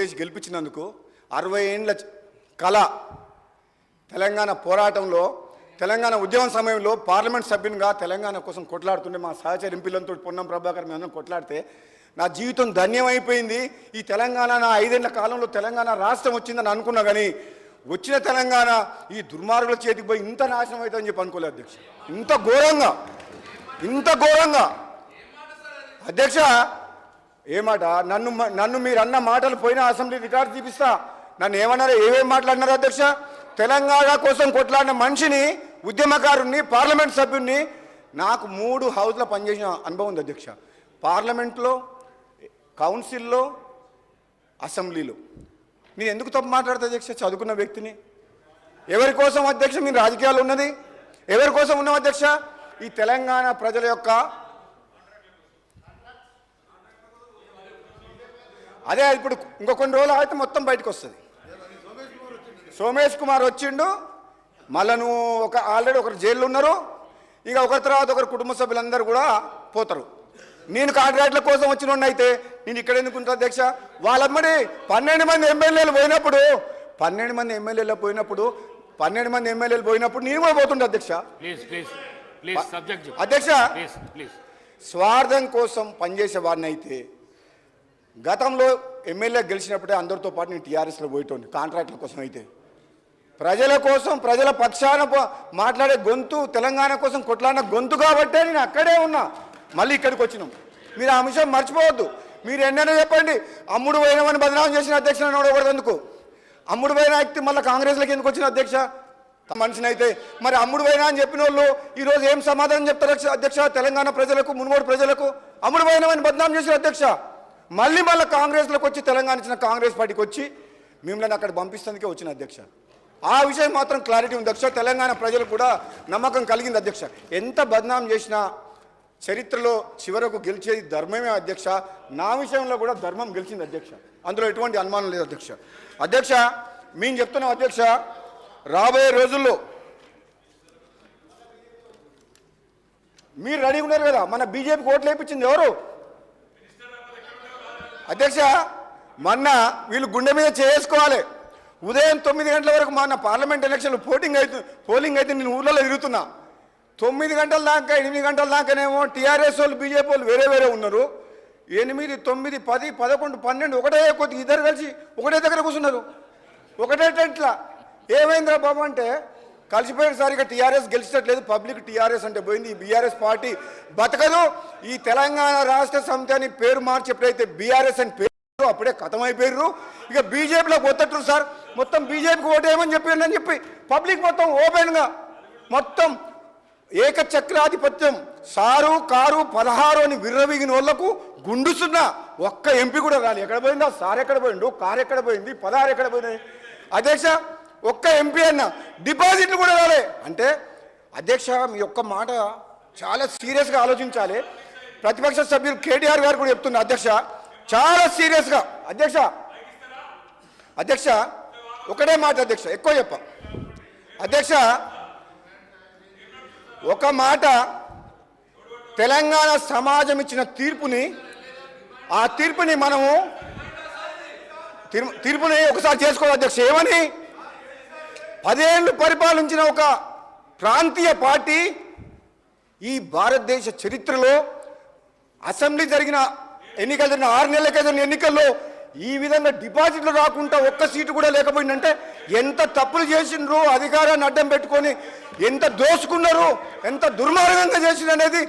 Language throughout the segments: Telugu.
దేశ్ గెలిపించినందుకు 60 ఏండ్ల కళ తెలంగాణ పోరాటంలో తెలంగాణ ఉద్యమం సమయంలో పార్లమెంట్ సభ్యునిగా తెలంగాణ కోసం కొట్లాడుతుండే మా సహచర ఎంపీలంతో పొన్నం ప్రభాకర్ మేము కొట్లాడితే నా జీవితం ధన్యమైపోయింది. ఈ తెలంగాణ నా 5 ఏళ్ల కాలంలో తెలంగాణ రాష్ట్రం వచ్చిందని అనుకున్నా కానీ వచ్చిన తెలంగాణ ఈ దుర్మార్గుల చేతికి పోయి ఇంత నాశనం అవుతుందని చెప్పి అనుకోలేదు అధ్యక్ష. ఇంత ఘోరంగా అధ్యక్ష ఏమాట నన్ను మీరు అన్న మాటలు పోయిన అసెంబ్లీ రికార్డు చూపిస్తా. నన్ను ఏమన్నారు, ఏమేమి మాట్లాడినారు అధ్యక్ష? తెలంగాణ కోసం కొట్లాడిన మనిషిని, ఉద్యమకారుణ్ణి, పార్లమెంట్ సభ్యుడిని. నాకు 3 హౌస్లో పనిచేసిన అనుభవం ఉంది అధ్యక్ష. పార్లమెంట్లో, కౌన్సిల్లో, అసెంబ్లీలో. నేను ఎందుకు తప్పు మాట్లాడతా అధ్యక్ష? చదువుకున్న వ్యక్తిని. ఎవరి కోసం అధ్యక్ష మీరు రాజకీయాలు ఉన్నది? ఎవరి కోసం ఉన్నాం అధ్యక్ష? ఈ తెలంగాణ ప్రజల యొక్క అదే ఇప్పుడు ఇంకో కొన్ని రోజులు అయితే మొత్తం బయటకు వస్తుంది. సోమేష్ కుమార్ వచ్చిండు, మళ్ళీ నువ్వు ఆల్రెడీ ఒకరు జైల్లో ఉన్నారు, ఇక ఒకరి తర్వాత ఒకరు కుటుంబ సభ్యులందరూ కూడా పోతారు. నేను కాంట్రాక్ట్ల కోసం వచ్చిన అయితే నేను ఇక్కడ ఎందుకు ఉంటాను అధ్యక్ష? వాళ్ళమ్మడి 12 మంది ఎమ్మెల్యేలు పోయినప్పుడు 12 మంది ఎమ్మెల్యేలు పోయినప్పుడు నేను కూడా పోతుండే అధ్యక్ష. అధ్యక్ష స్వార్థం కోసం పనిచేసే వాడిని అయితే గతంలో ఎమ్మెల్యే గెలిచినప్పుడే అందరితో పాటు నేను టీఆర్ఎస్లో పోయేటోండి. కాంట్రాక్ట్ల కోసం అయితే ప్రజల కోసం, ప్రజల పక్షాన మాట్లాడే గొంతు, తెలంగాణ కోసం కొట్లాడిన గొంతు కాబట్టే నేను అక్కడే ఉన్నా. మళ్ళీ ఇక్కడికి వచ్చినాం. మీరు ఆ అంశం మర్చిపోవద్దు. మీరు ఎన్నైనా చెప్పండి, అమ్ముడు పోయినామని బదనామం చేసిన అధ్యక్ష నోడకూడదు. ఎందుకు అమ్ముడు పోయిన వ్యక్తి మళ్ళీ కాంగ్రెస్లోకి ఎందుకు వచ్చిన అధ్యక్ష? మనిషిని అయితే మరి అమ్ముడు పోయినా అని చెప్పిన వాళ్ళు ఈరోజు ఏం సమాధానం చెప్తారు అధ్యక్ష? తెలంగాణ ప్రజలకు, మునుగోడు ప్రజలకు అమ్ముడు పోయినామని బదనామం చేసిన అధ్యక్ష మళ్ళీ కాంగ్రెస్లోకి వచ్చి, తెలంగాణ ఇచ్చిన కాంగ్రెస్ పార్టీకి వచ్చి మిమ్మల్ని అక్కడ పంపిస్తుందికే వచ్చిన అధ్యక్ష. ఆ విషయం మాత్రం క్లారిటీ ఉంది అధ్యక్ష. తెలంగాణ ప్రజలకు కూడా నమ్మకం కలిగింది అధ్యక్ష. ఎంత బదనాం చేసినా చరిత్రలో చివరకు గెలిచేది ధర్మమే అధ్యక్ష. నా విషయంలో కూడా ధర్మం గెలిచింది అధ్యక్ష. అందులో ఎటువంటి అనుమానం లేదు అధ్యక్ష. అధ్యక్ష మేము చెప్తున్నాం అధ్యక్ష, రాబోయే రోజుల్లో మీరు రెడీగా ఉన్నారు కదా. మన బీజేపీకి ఓట్లు వేయించింది ఎవరు అధ్యక్ష? మొన్న వీళ్ళు గుండె మీద చేసుకోవాలి. ఉదయం 9 గంటల వరకు మొన్న పార్లమెంట్ ఎలక్షన్లు పోలింగ్ అయితే నేను ఊళ్ళలో తిరుగుతున్నా. 9 గంటల దాకా, 8 గంటల దాకానేమో టీఆర్ఎస్ వాళ్ళు, బీజేపీ వాళ్ళు వేరే ఉన్నారు. 8, 9, 10, 11, 12 ఒకటే కొద్ది ఇద్దరు కలిసి ఒకటే దగ్గర కూర్చున్నారు, ఒకటే టెంట్లా. ఏమైందిరా బాబు అంటే కలిసిపోయేసరిగా టీఆర్ఎస్ గెలిచేటట్లేదు, పబ్లిక్ టీఆర్ఎస్ అంటే పోయింది. ఈ బీఆర్ఎస్ పార్టీ బతకదు. ఈ తెలంగాణ రాష్ట్ర సమితి అని పేరు మార్చి ఎప్పుడైతే బీఆర్ఎస్ అని పేరు అప్పుడే ఖతమైపోయారు. ఇక బీజేపీలో పోతట్టు సార్, మొత్తం బీజేపీకి ఓటేయమని చెప్పి పబ్లిక్ మొత్తం ఓపెన్గా మొత్తం ఏకచక్రాధిపత్యం, సారు కారు 16 అని విర్రవీగిన వాళ్లకు గుండుసున్న ఒక్క ఎంపీ కూడా రాలి. ఎక్కడ పోయిందా? సార్ ఎక్కడ పోయిండు? కారు ఎక్కడ పోయింది? 16 ఎక్కడ పోయినాయి అధ్యక్ష? ఒక్క ఎంపీ అన్న డిపాజిట్లు కూడా రాలే. అంటే అధ్యక్ష మీ ఒక్క మాట చాలా సీరియస్గా ఆలోచించాలి. ప్రతిపక్ష సభ్యులు కేటీఆర్ గారు కూడా చెప్తున్నారు అధ్యక్ష, చాలా సీరియస్గా. అధ్యక్ష ఒకటే మాట అధ్యక్ష, ఎక్కువ చెప్ప అధ్యక్ష. ఒక మాట, తెలంగాణ సమాజం ఇచ్చిన తీర్పుని, ఆ తీర్పుని మనము ఒకసారి చేసుకోవాలి అధ్యక్ష. ఏమని 10 ఏళ్ళు పరిపాలించిన ఒక ప్రాంతీయ పార్టీ ఈ భారతదేశ చరిత్రలో అసెంబ్లీ జరిగిన 6 నెలలకే జరిగిన ఎన్నికల్లో ఈ విధంగా డిపాజిట్లు రాకుండా ఒక్క సీటు కూడా లేకపోయిందంటే ఎంత తప్పులు చేసిండ్రు, అధికారాన్ని అడ్డం పెట్టుకొని ఎంత దోసుకున్నారు, ఎంత దుర్మార్గంగా చేసిండ్రు అనేది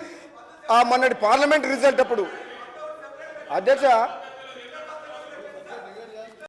మొన్నటి పార్లమెంట్ రిజల్ట్ అప్పుడు అధ్యక్ష